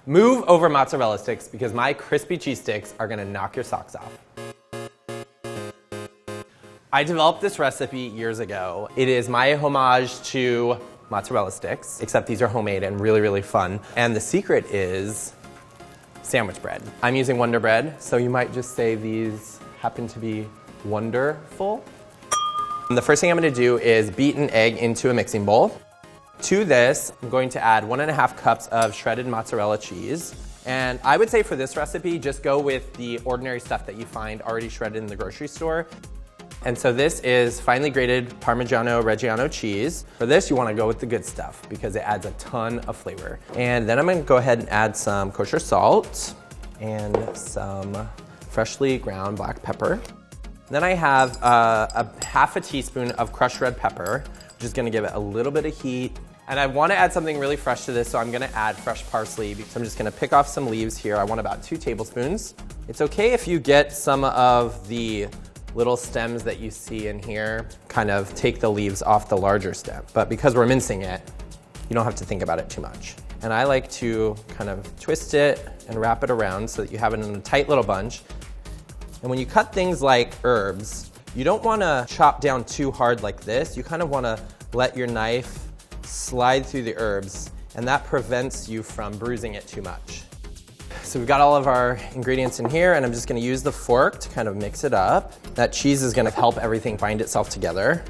Move over mozzarella sticks because my crispy cheese sticks are gonna knock your socks off. I developed this recipe years ago. It is my homage to mozzarella sticks, except these are homemade and really, really fun. And the secret is sandwich bread. I'm using Wonder Bread, so you might just say these happen to be wonderful. The first thing I'm gonna do is beat an egg into a mixing bowl. To this, I'm going to add 1.5 cups of shredded mozzarella cheese. And I would say for this recipe, just go with the ordinary stuff that you find already shredded in the grocery store. And so this is finely grated Parmigiano-Reggiano cheese. For this, you wanna go with the good stuff because it adds a ton of flavor. And then I'm gonna go ahead and add some kosher salt and some freshly ground black pepper. Then I have a half a teaspoon of crushed red pepper, which is gonna give it a little bit of heat. And I wanna add something really fresh to this, so I'm gonna add fresh parsley. So I'm just gonna pick off some leaves here. I want about 2 tablespoons. It's okay if you get some of the little stems that you see in here, kind of take the leaves off the larger stem. But because we're mincing it, you don't have to think about it too much. And I like to kind of twist it and wrap it around so that you have it in a tight little bunch. And when you cut things like herbs, you don't wanna chop down too hard like this. You kind of wanna let your knife slide through the herbs, and that prevents you from bruising it too much. So we've got all of our ingredients in here, and I'm just gonna use the fork to kind of mix it up. That cheese is gonna help everything bind itself together.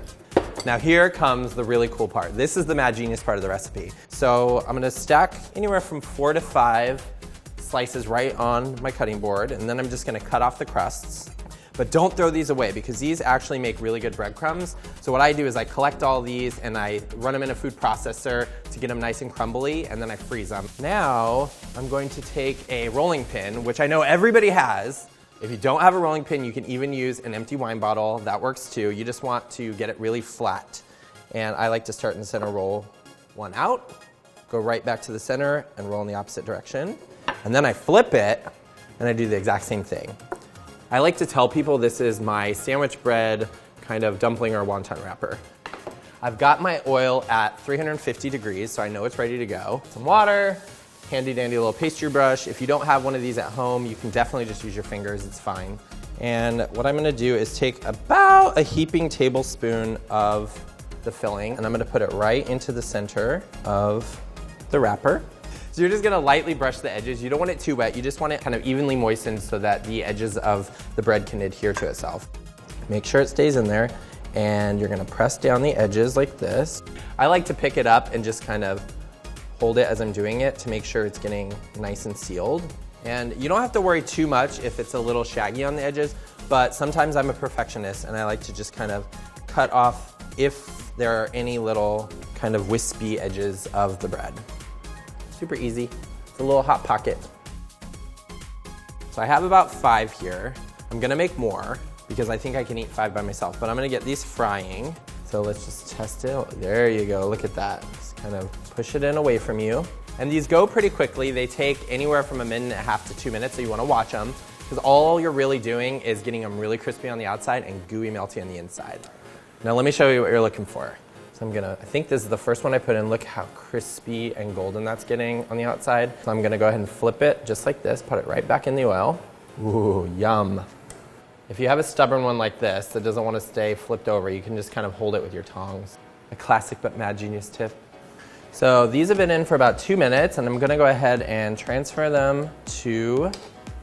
Now here comes the really cool part. This is the mad genius part of the recipe. So I'm gonna stack anywhere from 4 to 5 slices right on my cutting board, and then I'm just gonna cut off the crusts. But don't throw these away because these actually make really good breadcrumbs. So what I do is I collect all these and I run them in a food processor to get them nice and crumbly, and then I freeze them. Now, I'm going to take a rolling pin, which I know everybody has. If you don't have a rolling pin, you can even use an empty wine bottle. That works too. You just want to get it really flat. And I like to start in the center, roll one out, go right back to the center and roll in the opposite direction. And then I flip it and I do the exact same thing. I like to tell people this is my sandwich bread kind of dumpling or wonton wrapper. I've got my oil at 350 degrees, so I know it's ready to go. Some water, handy dandy little pastry brush. If you don't have one of these at home, you can definitely just use your fingers, it's fine. And what I'm gonna do is take about a heaping tablespoon of the filling, and I'm gonna put it right into the center of the wrapper. So you're just gonna lightly brush the edges. You don't want it too wet. You just want it kind of evenly moistened so that the edges of the bread can adhere to itself. Make sure it stays in there, and you're gonna press down the edges like this. I like to pick it up and just kind of hold it as I'm doing it to make sure it's getting nice and sealed. And you don't have to worry too much if it's a little shaggy on the edges, but sometimes I'm a perfectionist and I like to just kind of cut off if there are any little kind of wispy edges of the bread. Super easy. It's a little hot pocket. So I have about 5 here. I'm gonna make more because I think I can eat 5 by myself, but I'm gonna get these frying. So let's just test it. There you go, look at that. Just kind of push it in away from you. And these go pretty quickly. They take anywhere from 1.5 to 2 minutes, so you wanna watch them because all you're really doing is getting them really crispy on the outside and gooey melty on the inside. Now let me show you what you're looking for. So I think this is the first one I put in. Look how crispy and golden that's getting on the outside. So I'm gonna go ahead and flip it just like this, put it right back in the oil. Ooh, yum. If you have a stubborn one like this that doesn't wanna stay flipped over, you can just kind of hold it with your tongs. A classic but mad genius tip. So these have been in for about 2 minutes, and I'm gonna go ahead and transfer them to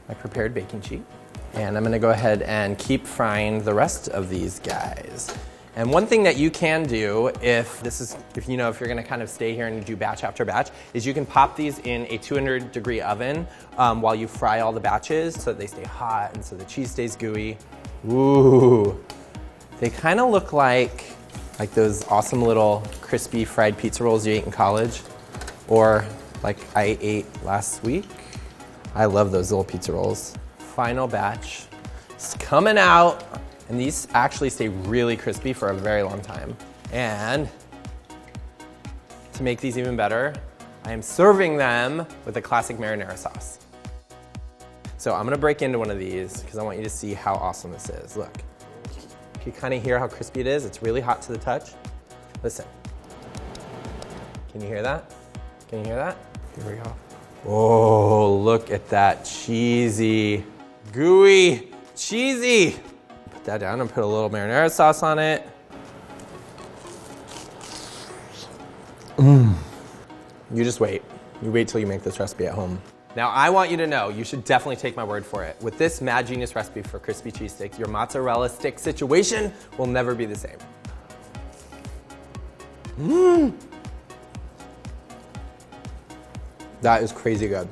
my prepared baking sheet. And I'm gonna go ahead and keep frying the rest of these guys. And one thing that you can do if you're gonna kind of stay here and do batch after batch, is you can pop these in a 200-degree oven while you fry all the batches so that they stay hot and so the cheese stays gooey. Ooh, they kind of look like those awesome little crispy fried pizza rolls you ate in college, or like I ate last week. I love those little pizza rolls. Final batch, it's coming out. And these actually stay really crispy for a very long time. And to make these even better, I am serving them with a classic marinara sauce. So I'm gonna break into one of these because I want you to see how awesome this is. Look, you kind of hear how crispy it is. It's really hot to the touch. Listen, can you hear that? Can you hear that? Here we go. Oh. look at that cheesy, gooey, cheesy. Put that down and put a little marinara sauce on it. You just wait. You wait till you make this recipe at home. Now, I want you to know, you should definitely take my word for it. With this mad genius recipe for crispy cheese sticks, your mozzarella stick situation will never be the same. That is crazy good.